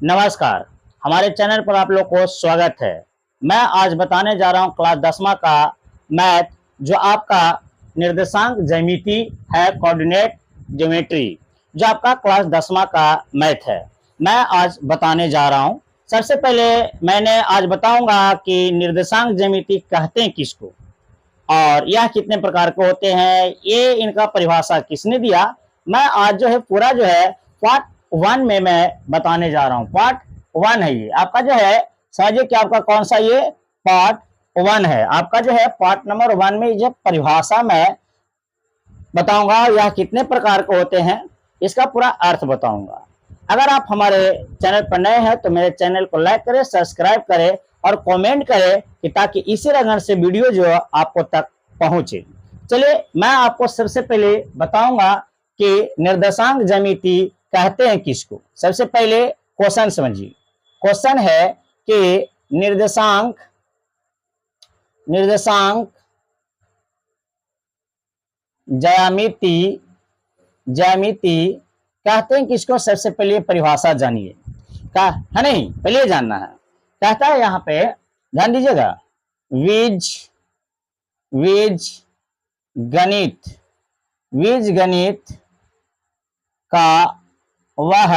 नमस्कार। हमारे चैनल पर आप लोग को स्वागत है। मैं आज बताने जा रहा हूं क्लास 10वां का मैथ, जो आपका निर्देशांक ज्यामिति है, कोऑर्डिनेट ज्योमेट्री, जो आपका क्लास 10वां का मैथ है। मैं आज बताने जा रहा हूं। सबसे पहले मैंने आज बताऊंगा कि निर्देशांक ज्यामिति कहते हैं किसको और यह कितने प्रकार के होते हैं, ये इनका परिभाषा किसने दिया। मैं आज जो है पूरा जो है पार्ट 1 में मैं बताने जा रहा हूँ। पार्ट 1 है ये आपका जो है, समझिए कि आपका कौन सा ये पार्ट 1 है। आपका जो है पार्ट नंबर 1 में जो परिभाषा मैं बताऊंगा यह कितने प्रकार के होते हैं, इसका पूरा अर्थ बताऊंगा। अगर आप हमारे चैनल पर नए हैं तो मेरे चैनल को लाइक करें, सब्सक्राइब करें और कमेंट करें कि ताकि इसी रंग से वीडियो जो आपको तक पहुंचे। चलिए मैं आपको सबसे पहले बताऊंगा कि निर्देशांक ज्यामिति कहते हैं किसको। सबसे पहले क्वेश्चन समझिए। क्वेश्चन है कि निर्देशांक ज्यामिति कहते हैं किसको। सबसे पहले परिभाषा जानिए का है, नहीं पहले जानना है। कहता है यहाँ पे, ध्यान दीजिएगा, बीज गणित का वह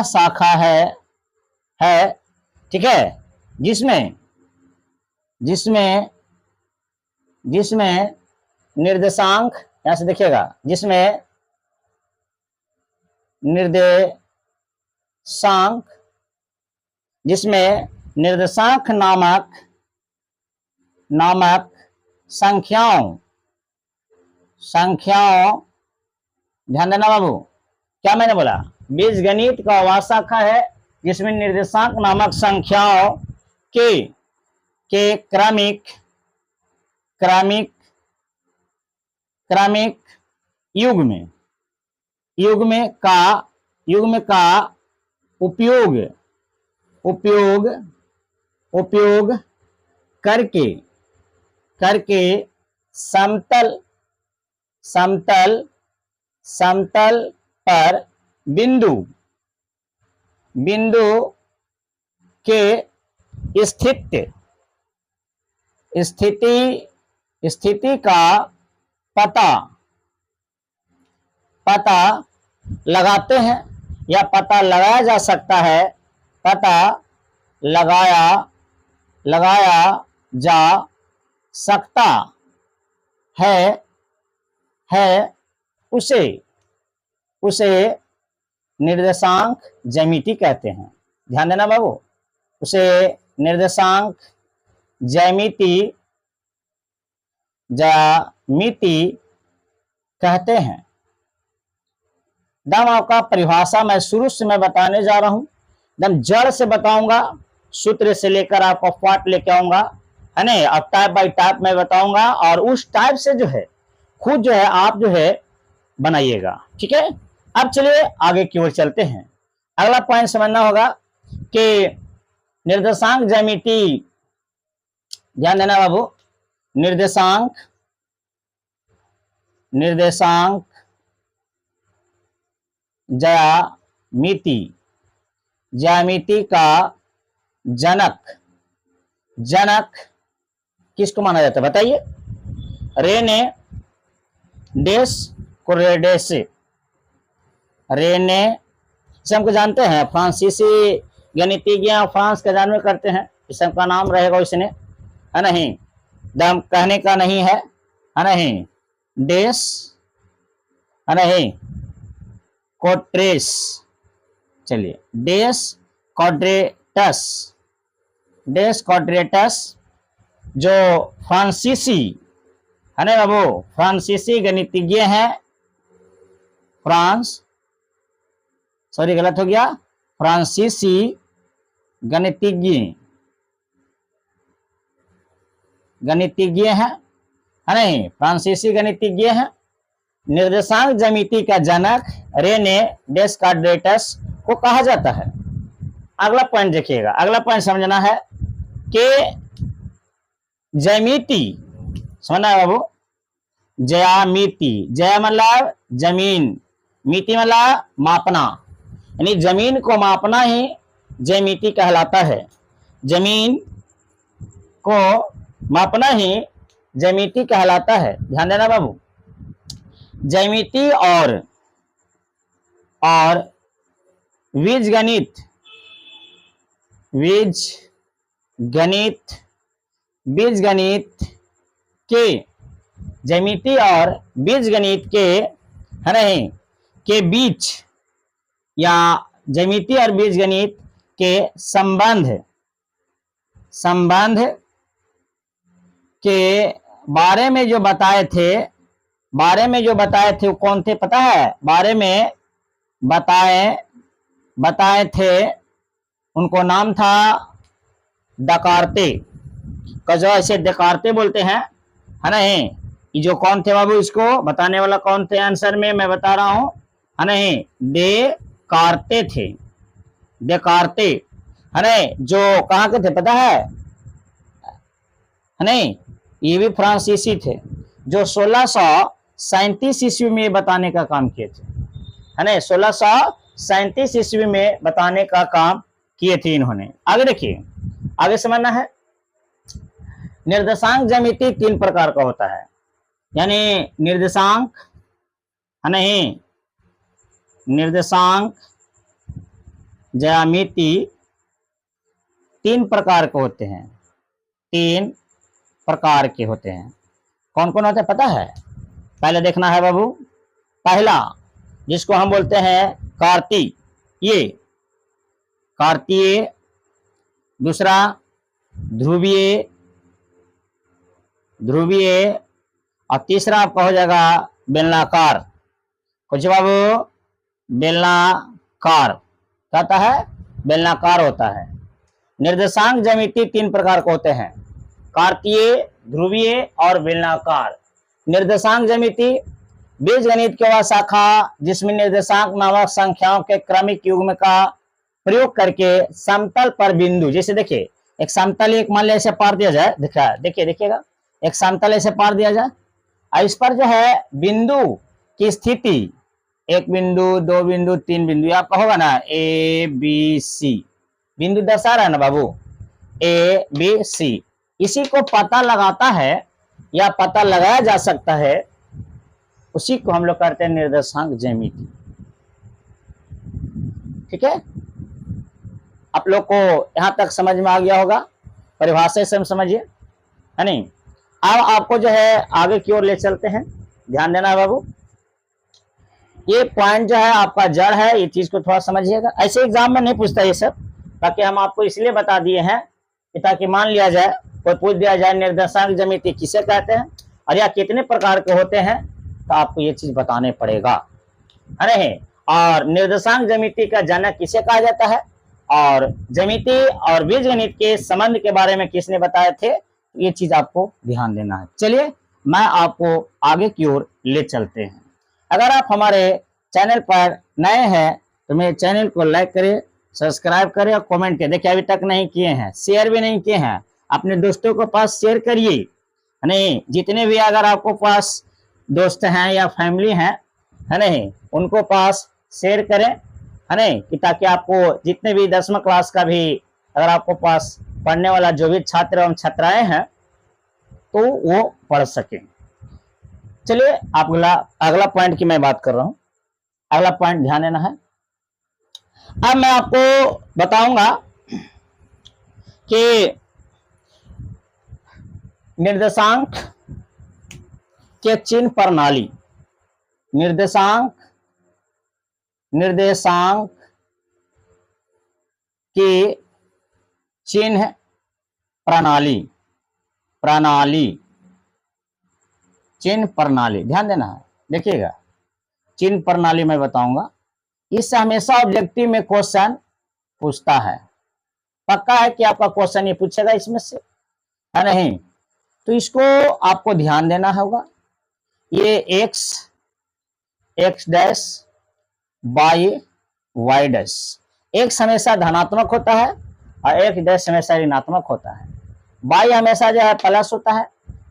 शाखा है, ठीक है, जिसमें निर्देशांक, यहां से देखिएगा, जिसमें निर्देशांक नामक संख्याओं, ध्यान देना बाबू, क्या मैंने बोला, बीज गणित का वह शाखा है जिसमें निर्देशांक नामक संख्याओं के क्रमिक युग्म का उपयोग करके समतल पर बिंदु के स्थिति का पता लगाते हैं, या पता लगाया जा सकता है, लगाया जा सकता है उसे निर्देशांक ज्यामिति कहते हैं। ध्यान देना बाबू, उसे निर्देशांक ज्यामिति कहते हैं। दम आपका परिभाषा मैं शुरू से मैं बताने जा रहा हूं, दम जड़ से बताऊंगा, सूत्र से लेकर आपको पार्ट लेके आऊंगा, है ना। अब टाइप बाय टाइप मैं बताऊंगा और उस टाइप से जो है खुद जो है आप जो है बनाइएगा, ठीक है। अब चलिए आगे की ओर चलते हैं। अगला पॉइंट समझना होगा कि निर्देशांक ज्यामिति, ध्यान देना बाबू, निर्देशांक ज्यामिति का जनक किसको माना जाता है बताइए। रेने डेस कोरेडेसे, रेने से हमको जानते हैं, फ्रांसीसी गणितज्ञ फ्रांस का जानवे करते हैं, इस सबका नाम रहेगा इसने, है नहीं, दम कहने का नहीं है नहीं, डेस है नहीं, कोट्रेस, चलिए डेस क्वाड्रेटस जो फ्रांसीसी है ना बाबू, फ्रांसीसी गणितज्ञ हैं, गलत हो गया, फ्रांसीसी गणितज्ञ हैं, है नहीं, फ्रांसीसी गणितज्ञ हैं। निर्देशांक ज्यामिति का जनक रेने डेस्कार्टेस को कहा जाता है। अगला पॉइंट देखिएगा, अगला पॉइंट समझना है कि ज्यामिति, समझना है बाबू, ज्यामिति, जय मतलब जमीन, मिति मतलब मापना, यानी जमीन को मापना ही ज्यामिति कहलाता है। जमीन को मापना ही ज्यामिति कहलाता है। ध्यान देना बाबू। ज्यामिति और बीजगणित के ज्यामिति और बीजगणित के है नहीं के बीच या ज्यामिति और बीजगणित के संबंध के बारे में जो बताए थे वो कौन थे पता है? बारे में बताए थे उनको नाम था दकारते का, जो ऐसे दकारते बोलते हैं, है नहीं। ये जो कौन थे बाबू, इसको बताने वाला कौन थे? आंसर में मैं बता रहा हूं, है नहीं, देकारते थे। देकारते है नहीं, जो कहाँ के थे पता है नहीं, ये भी फ्रांसीसी थे, जो 1637 ईस्वी में बताने का काम किए थे, है नहीं। 1637 ईस्वी में बताने का काम किए थे इन्होंने। आगे देखिए, आगे समझना है। निर्देशांक ज्यामिति 3 प्रकार का होता है, यानी निर्देशांक है नहीं, निर्देशांक ज्यामिति 3 प्रकार के होते हैं। 3 प्रकार के होते हैं। कौन कौन होते हैं पता है? पहले देखना है बाबू। पहला जिसको हम बोलते हैं कार्तीय, दूसरा ध्रुवीय, और तीसरा आपका हो जाएगा बेलनाकार। कुछ बाबू बेलनाकार कहता है, बेलनाकार होता है। निर्देशांक ज्यामिति 3 प्रकार के होते हैं, कार्तीय, ध्रुवीय और बेलनाकार। निर्देशांक ज्यामिति बीजगणित के वह शाखा जिसमें निर्देशांक नामक संख्याओं के क्रमिक युग्म का प्रयोग करके समतल पर बिंदु, जैसे देखिए एक समतल एक मान लिया ऐसे पार दिया जाए, देखिएगा एक समतल ऐसे पार दिया जाए, और इस पर जो है बिंदु की स्थिति 1 बिंदु 2 बिंदु 3 बिंदु आपका होगा ना, ए बी सी बिंदु दर्शा रहा है ना बाबू, ए बी सी। इसी को पता लगाता है या पता लगाया जा सकता है, उसी को हम लोग करते हैं निर्देशांक ज्यामिति। ठीक है, आप लोग को यहां तक समझ में आ गया होगा, परिभाषा से समझिए, है नहीं। अब आपको जो है आगे की ओर ले चलते हैं, ध्यान देना है बाबू। ये पॉइंट जो है आपका जड़ है, ये चीज को थोड़ा समझिएगा। ऐसे एग्जाम में नहीं पूछता ये सब, ताकि हम आपको इसलिए बता दिए हैं कि ताकि मान लिया जाए, कोई पूछ दिया जाए निर्देशांक ज्यामिति किसे कहते हैं और या कितने प्रकार के होते हैं, तो आपको ये चीज बताने पड़ेगा, है नहीं। और निर्देशांक ज्यामिति का जनक किसे कहा जाता है, और ज्यामिति और बीजगणित के संबंध के बारे में किसने बताए थे, ये चीज आपको ध्यान देना है। चलिए मैं आपको आगे की ओर ले चलते हैं। अगर आप हमारे चैनल पर नए हैं तो मेरे चैनल को लाइक करें, सब्सक्राइब करें और कमेंट करें। देखिए अभी तक नहीं किए हैं, शेयर भी नहीं किए हैं, अपने दोस्तों को पास शेयर करिए, नहीं जितने भी अगर आपको पास दोस्त हैं या फैमिली हैं, है नहीं, उनको पास शेयर करें, है नहीं, कि ताकि आपको जितने भी 10वीं क्लास का भी अगर आपको पास पढ़ने वाला जो भी छात्र एवं छात्राएं हैं तो वो पढ़ सकें। चलिए अगला पॉइंट की मैं बात कर रहा हूं। अगला पॉइंट ध्यान देना है। अब मैं आपको बताऊंगा कि निर्देशांक के चिन्ह प्रणाली, निर्देशांक की चिन्ह चिन्ह प्रणाली ध्यान देना है। देखिएगा चिन्ह प्रणाली मैं बताऊंगा, इससे हमेशा ऑब्जेक्टिव में क्वेश्चन पूछता है। पक्का है कि आपका क्वेश्चन ये पूछेगा इसमें से, है नहीं। तो इसको आपको ध्यान देना होगा। ये x dash y dash, x हमेशा धनात्मक होता है और x डैश हमेशा ऋणात्मक होता है। y हमेशा जो है प्लस होता है,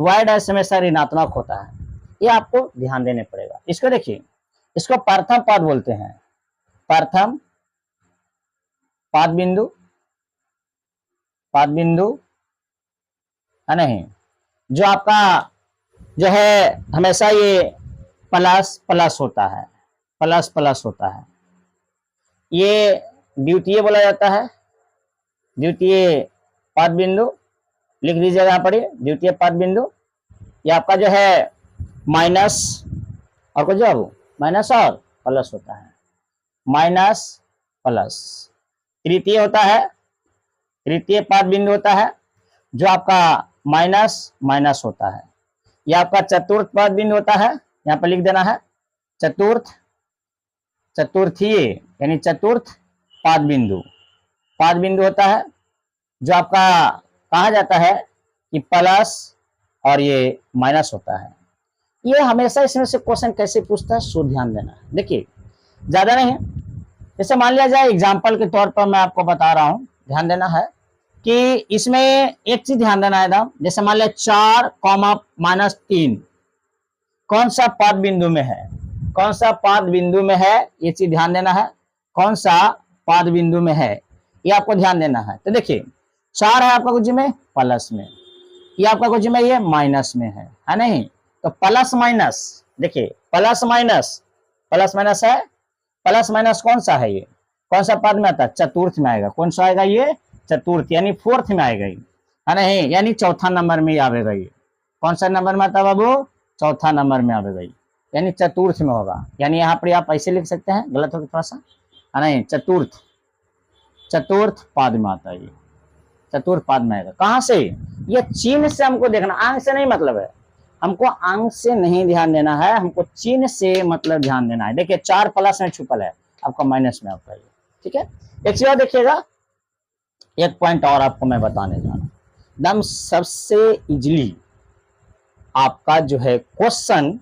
y डैश हमेशा ऋणात्मक होता है। ये आपको ध्यान देने पड़ेगा। इसको देखिए, इसको प्रथम पद बोलते हैं, प्रथम पाद बिंदु, पाद बिंदु है नहीं, जो आपका जो है हमेशा ये प्लस प्लस होता है, प्लस प्लस होता है, ये द्वितीय बोला जाता है, द्वितीय पाद बिंदु। लिख दीजिएगा यहाँ पर, द्वितीय पाद बिंदु। ये आपका जो है माइनस और कुछ जो माइनस और प्लस होता है, माइनस प्लस। तृतीय होता है, तृतीय पाद बिंदु होता है जो आपका माइनस माइनस होता है। यह आपका चतुर्थ पाद बिंदु होता है, यहाँ पर लिख देना है चतुर्थ, चतुर्थीय यानी चतुर्थ पाद बिंदु, पाद बिंदु होता है जो आपका कहा जाता है कि प्लस और ये माइनस होता है। ये हमेशा इसमें से क्वेश्चन कैसे पूछता है सो ध्यान देना है। देखिए ज्यादा नहीं है, जैसे मान लिया जाए एग्जाम्पल के तौर पर मैं आपको बता रहा हूं, ध्यान देना है कि इसमें एक चीज ध्यान देना है एकदम। जैसे मान लिया 4, -3 कौन सा पाद बिंदु में है, कौन सा पाद बिंदु में है, ये चीज ध्यान देना है। कौन सा पाद बिंदु में है ये आपको ध्यान देना है। तो देखिए 4 है आपका कुछ में प्लस में, ये आपका कुछ में ये माइनस में है नहीं। तो प्लस माइनस, देखिए प्लस माइनस, प्लस माइनस है, प्लस माइनस कौन सा है, ये कौन सा पद में आता है, चतुर्थ में आएगा। कौन सा आएगा ये, चतुर्थ यानी फोर्थ में आएगा ये, है नहीं, यानी चौथा नंबर में आवेगा ये। कौन सा नंबर में आता बाबू, चौथा नंबर में आवेगा ये, यानी चतुर्थ में होगा। यानी यहाँ पर आप ऐसे लिख सकते हैं, गलत होगा थोड़ा सा, है नहीं, चतुर्थ, चतुर्थ पाद में आता है ये, चतुर्थ पाद में आएगा। कहां से, ये चिन्ह से हमको देखना, अंक से नहीं मतलब है, हमको अंक से नहीं ध्यान देना है, हमको चिन्ह से मतलब ध्यान देना है। देखिए 4 प्लस में छुपल है, आपका माइनस में आपका ये, ठीक है। एक चीज और देखिएगा, एक पॉइंट और आपको मैं बताने जा रहा हूं, एकदम सबसे इजली आपका जो है क्वेश्चन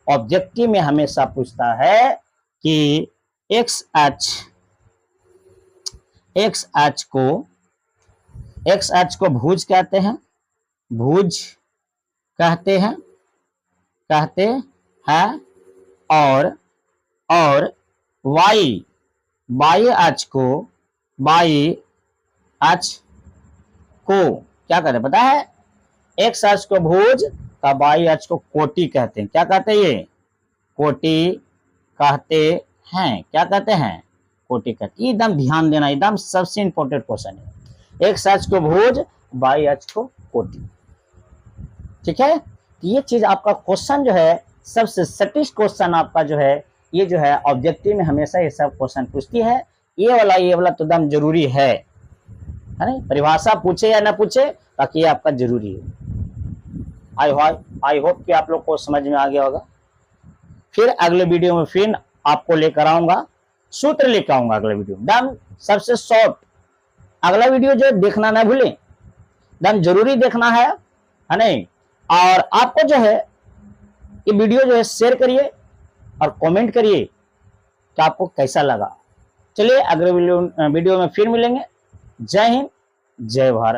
ऑब्जेक्टिव में हमेशा पूछता है कि एक्स अक्ष को भुज कहते हैं, भुज कहते हैं और वाई अक्ष को क्या कहते हैं पता है, एक्स अक्ष को भुज का वाई अक्ष को कोटि कहते हैं। क्या कहते हैं ये, कोटि कहते हैं, क्या कहते हैं, कोटि कहते हैं। एकदम ध्यान देना, एकदम सबसे इंपॉर्टेंट क्वेश्चन है, एक्स अक्ष को भुज वाई अक्ष को कोटि, ठीक है। ये चीज आपका क्वेश्चन जो है सबसे सटीक क्वेश्चन आपका जो है, ये जो है ऑब्जेक्टिव में हमेशा ये सब क्वेश्चन पूछती है। ये वाला तो एकदम जरूरी है नहीं, परिभाषा पूछे या ना पूछे, बाकी ये आपका जरूरी है। आई होप कि आप लोग को समझ में आ गया होगा। फिर अगले वीडियो में फिर आपको लेकर आऊंगा, सूत्र लेकर आऊंगा अगले वीडियो में, एकदम सबसे शॉर्ट। अगला वीडियो जो देखना ना भूलें, एकदम जरूरी देखना है नहीं। और आपको जो है ये वीडियो जो है शेयर करिए और कमेंट करिए कि आपको कैसा लगा। चलिए अगले वीडियो में फिर मिलेंगे। जय हिंद, जय भारत।